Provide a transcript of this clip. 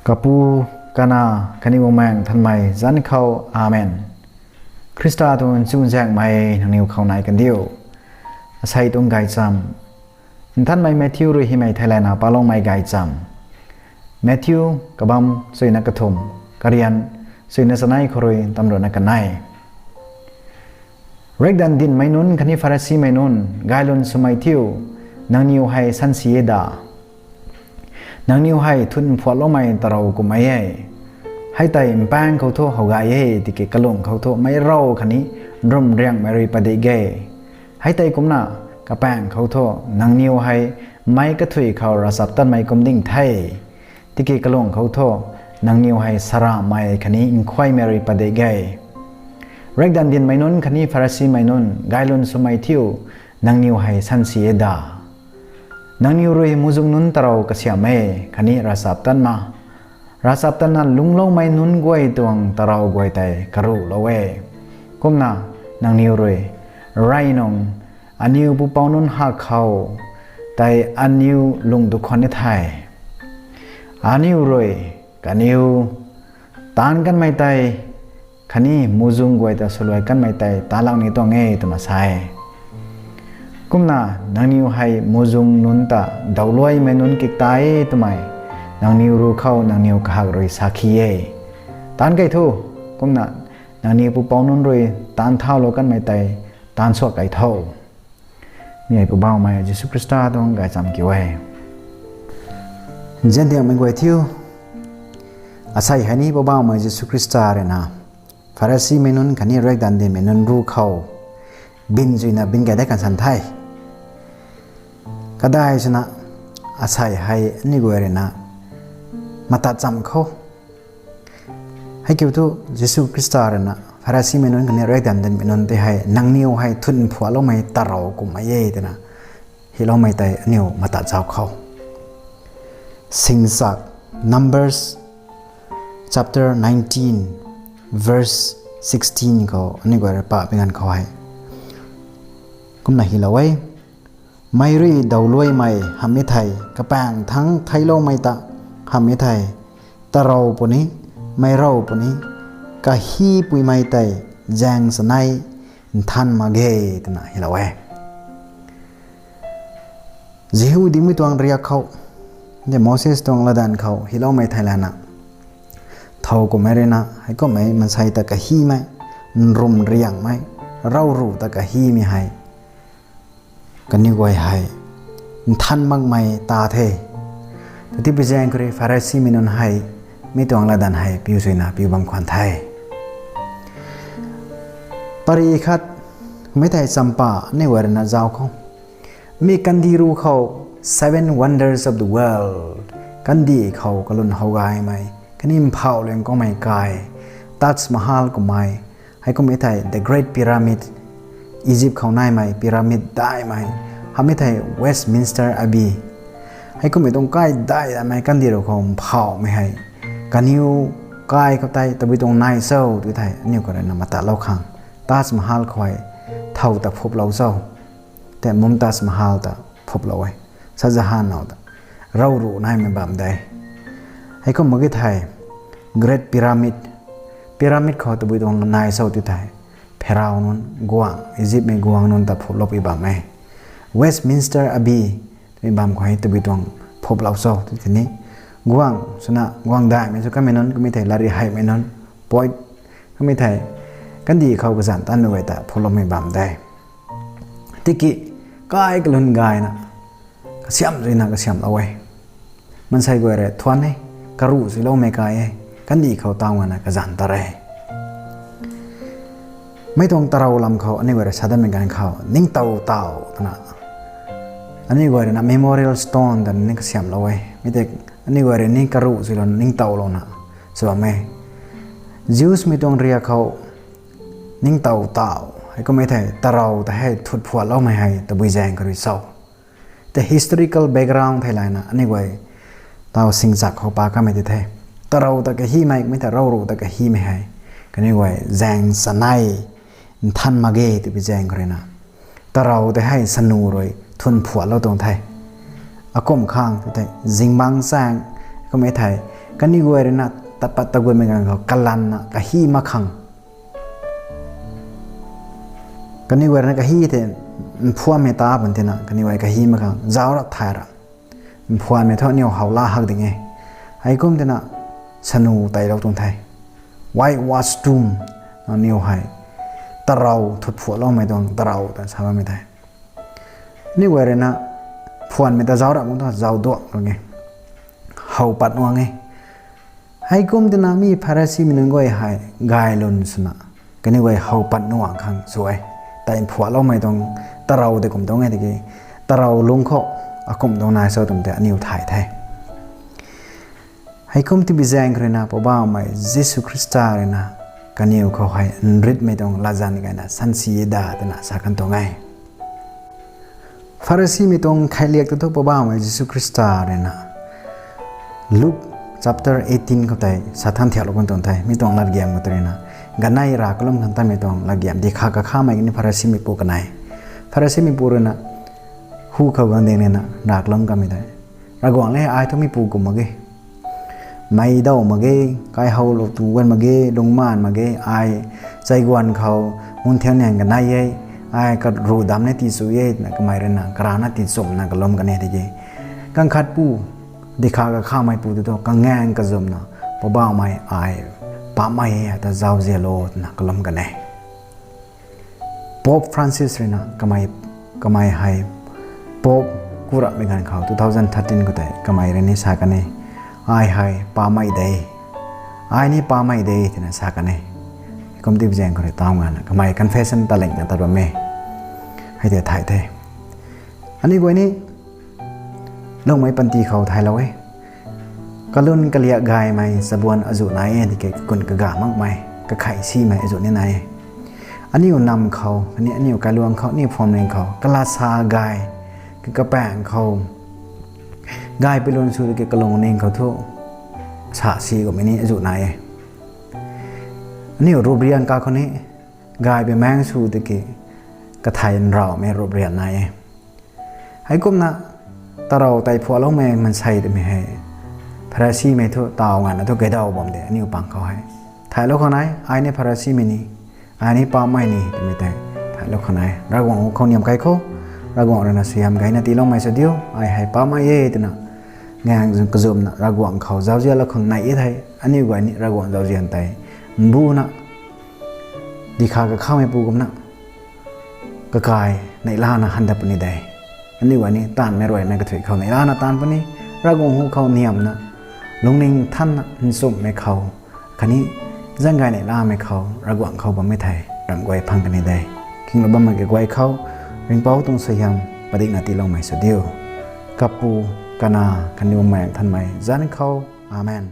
kapu kana kani womang thanmai zan khau amen Krista ton chung jak mai naniu khau nai kan dio asai tong gai cham than mai Matthew ri hi mai Thailand na palong mai gai cham Matthew kabam soina kathum karian soina sanai khoroi tamro na kanai regdan din mainun khani farasi mainun gailon sumai thiu nangniu hai san sieda nangniu hai thun phwalo mai tarau kumai ai hai tai impang khau tho hoga ye tike kalong khau tho mai rau khani rum riang mari pade ge hai tai kumna kapang khau tho nangniu hai mai ka thui khau rasap tan mai kumding thai tike kalong khau tho nangniu hai sara mai khani inkhwai mari pade ge regdan din mainun khani farasi mainun gailon sumai thiu nangniu hai san sieda nangniu roi muzung nun tarau kasyame khani rasap tan ma rasap tan na lunglo mai nun goi tuang tarau goi tai karu lowe kumna nangniu roi rainong aniu pu paunun ha khau tai aniu lung du khone thai aniu roi kaniu tan kan mai tai khani muzung goi ta soloi kan mai tai talang ni to nge tama sai kumna nangniu hai muzung nun ta dauloi mai nun kik tai tumai nangniu ru khau nangniu khak roi sakhi ye tan kai thu kumna nangniu pu paunun roi tan thau lo kan mai tai tan so kai thau ni pu baw mai Jesus Christa dong gai cham ki we jen dia mai goi thiu asai hani pu baw mai Jesus Christa re na farasi menun khani rek dan de menun ru khau bin juina bin ga da kan san thai kadai chuna asai hai ni gore na mata cham kho hai ke tu Jesu Christa ra na farasi menun khani rek dan den menun te hai nangniu hai thun phwalo mai tarau ku mai ye te na hilo mai tai aniu mata chau khau singsak Numbers chapter 19 verse 16 ko ani gore pa pingan khawai kumna hilawai mai ri dauloi mai hami thai kapang thang thailo mai ta hami thai tarau puni mai rau puni ka hi pui mai tai jang sanai than mage tna hilawai jehu dimi tuang ria khau de Moses tong ladan khau hilo mai thailana thau ko merena hai ko mai man sai ta ka hi mai rum riang mai rau ru ta ka hi mi hai kani goi hai than mang mai ta the ti bi jang kre farasi minon hai mi tong la dan hai piu suina piu bang khwan thai pari khat mai thai champa ne war na jaw kho mi kandi ru kho 7 wonders of the world kandi kho kalun hogai mai kanim phau leng ko mai kai Taj Mahal ko mai hai ko mai thai the Great Pyramid Egypt khau nai mai pyramid dai mai hami thai Westminster Abbey hai ko mai tong kai dai mai kan di ro khom phau mai hai kaniu kai ko tai tabi tong nai so tu thai niu ko na mata lo khang Taj Mahal khoi thau ta phop lo so te Mumtaz Mahal ta phop lo ai Shahjahan naw ta rau ru nai me bam dai hai ko magi thai Great Pyramid pyramid kho tabi tong nai so tu thai Pharaoh nun guang Egypt me guang nun ta phop lo pi ba mai Westminster Abbey mi bam khoi tabi tong phop lo so tu ni guang suna guang dai me so ka menon ko mi thai lari hai menon point ko mi thai kan di khau ka jan tan me ta phop lo me bam dai tiki kai klun gai na ka siam rina ka siam awai man sai go re thwan ne karu si lo me kai kan di khau taw na ka jan ta reไม่ต้องตราวลำเขาอันนี้ว่าเราชาดามีการเขานิ่งเต่านะอันนี้ว่าเรา memorial stone แต่นิ่งก็เสียมเราไว้ไม่แต่อันนี้ว่าเรานิ่งกระรูสิเรานิ่งเต่าเรานะสบายไหม Jews ไม่ต้องเรียกเขานิ่งเต่าให้ก็ไม่ใช่ตราวแต่ให้ทุดผัวเราไม่ให้แต่บุญแจงก็ริเศร้าแต่ historical background ไทยเลยนะอันนี้ว่าเต่าสิงจักเขาปาก็ไม่ได้ตราวแต่ก็ฮีไม่แต่เรารู้แต่ก็ฮีไม่ให้ก็นี่ว่าแจงสนายท่านมาเกติไปแจงกันนะแต่เราได้ให้สนุรอยทุนผัวเราตรงไทยอากมข้างที่ไทยจิงบังแซงก็ไม่ไทย กันนี่กูเองนะตะปัตตะกุยเมกันเขากัลลันนะกะฮีมาขังกันนี่กูเองนะกะฮีเถอะพัวเมตาบันเถอะนะกันนี่กูกะฮีมาขังจ้าวรักไทยระพัวเมตาเนี่ยเขาลาหักดิ่งไงไอ้กุมเถอะนะสนุไตเราตรงไทยไว้วัสดุมเนี่ยให้ตะเราทุบพัวเราไม่ต้องตะเราแต่ชาวไม่ได้นี่กูเองนะพัวเมตาจ้าวรักมึงต้องจ้าวดวงไงเขาปัดวังไงให้กุมเถอะนะมีพาราซีมินึงก็ไอ้ให้กายลุนสนะกันนี่กูเขาปัดนัวขังสวยแต่ผัวเราไม่ต้องตะเราแต่กุมต้องไงตะกี้ตะเราลุงเขากุมต้องนายเสาตุ่มแต่อันนี้ถ่ายไทยให้กุมที่บิแจงเลยนะพอบ้าไม่เยซูคริสต์เลยนะกันนี่เขาให้ริดไม่ต้องลาจานกันนะสันสีดาแต่นะสักกันตรงไงฟาริสีไม่ต้องใครเรียกตัวพอบ้าไม่เยซูคริสต์เลยนะลุก chapter 18 เขาแต่สถานที่เราคนตรงไทยไม่ต้องลัดเกียมกันเลยนะกันนายรักลมกันตั้งไม่ต้องลัดเกียมดีข้ากับข้าไม่กินฟาริสีไม่ปูกันนายฟาริสีไม่ปูเลยนะหูเขากันเดงเนี่ยนะรักลมกันไม่ได้รักหวังเลยไอ้ทุกมีปูกุมมาเกไม่เดามาเกใครเขาหลบตัวกันมาเกลงม่านมาเกไอ้ใจกวนเขามุนเทียนเนี่ยกันนายยัยไอ้ก็รูดำเนี่ยตีสุยนะก็ไม่เรนนะกรานะตีสมนะก็ลมกันเนี่ยทีเดียกังขัดปูดีข้ากับข้าไม่ปูตัวกังแงงก็จมนะพอบ้าไม่ไอ้ป้าไม่แต่เจ้าเจโลนะก็ลมกันเนี่ยป๊อปฟรานซิสเลยนะก็ไม่ให้ป๊อปกูรักไม่กันเขา2013ก็แต่ก็ไม่เรนนี่สักกันเนี่ยไอ้ให้ป้าไม่ได้ไอ้นี่ป้าไม่ได้ที่นั่นสักกันเนี่ยก็ไม่ได้แจ้งเขาเลยตามกันก็ไม่ confession ตะเล็งนะตะวันเมย์ให้เดี๋ยวถ่ายเท่อันนี้กูนี่ลงไม่ปันตีเขาไทยเราเว้ยก็ลุ่นกะเลียกายไม่สะบวนอจุนายที่เกิดกุนกะกะมากไม่กะไข่ซีไม่อจุนี่นายอันนี้อยู่นำเขาอันนี้อยู่การลวงเขานี่พร้อมเองเขากะลาซากายคือกระแปงเขากายไปลงสู่เกิดกะลงเองเขาทุกฉะซีกับไม่นี่อจุนายอันนี้อยู่รูปเรียนกาคนนี้กายไปแมงสู่ตะกี้กระไทยเราไม่รูปเรียนนายให้กุมนะตาเราไต่ผัวเราไม่มันใช่แต่ไม่ให้พระชีไม่ทั่วตาวงานนะทั่วเกดเอาบอมเดอันนี้อุปังเขาให้ถ่ายแล้วคนไหนไอ้เนี่ยพระชีไม่นี่ไอ้นี่ป้าไม่นี่แต่ไม่แต่ถ่ายแล้วคนไหนรักหวังเขาเนียมไก่เขารักหวังเรื่องนั้นเสียมไก่นาทีเราไม่เสียเดียวไอ้ให้ป้าไม่เย่แต่น่ะงานกระซุ่มน่ะรักหวังเขาเจ้าเจ้าแล้วคนไหนไทยอันนี้กว่านี้รักหวังเจ้าเจ้าไทยบูน่ะดีข้าก็เข้าไม่ปูกันน่ะก็กายในล่านะหันดับนี้ได้อันนี้วันนี้ตานไม่รวยไม่กระถุยเขาในร้านตานปนี้รักงงหูเขาเนียมนะลงนิ่งท่านหินสุ่มไม่เขาคันนี้ร่างกายในล่าไม่เขารักหวังเขาบ่ไม่ไทยรำไว้พังกันในใดคิงเราบ่มาเก็บไว้เขาเริงเป้าตรงสยามปฏินาทีลงใหม่สุดเดียวกับปูกานาคันนิวแมงทันใหม่จันเขาอาเมน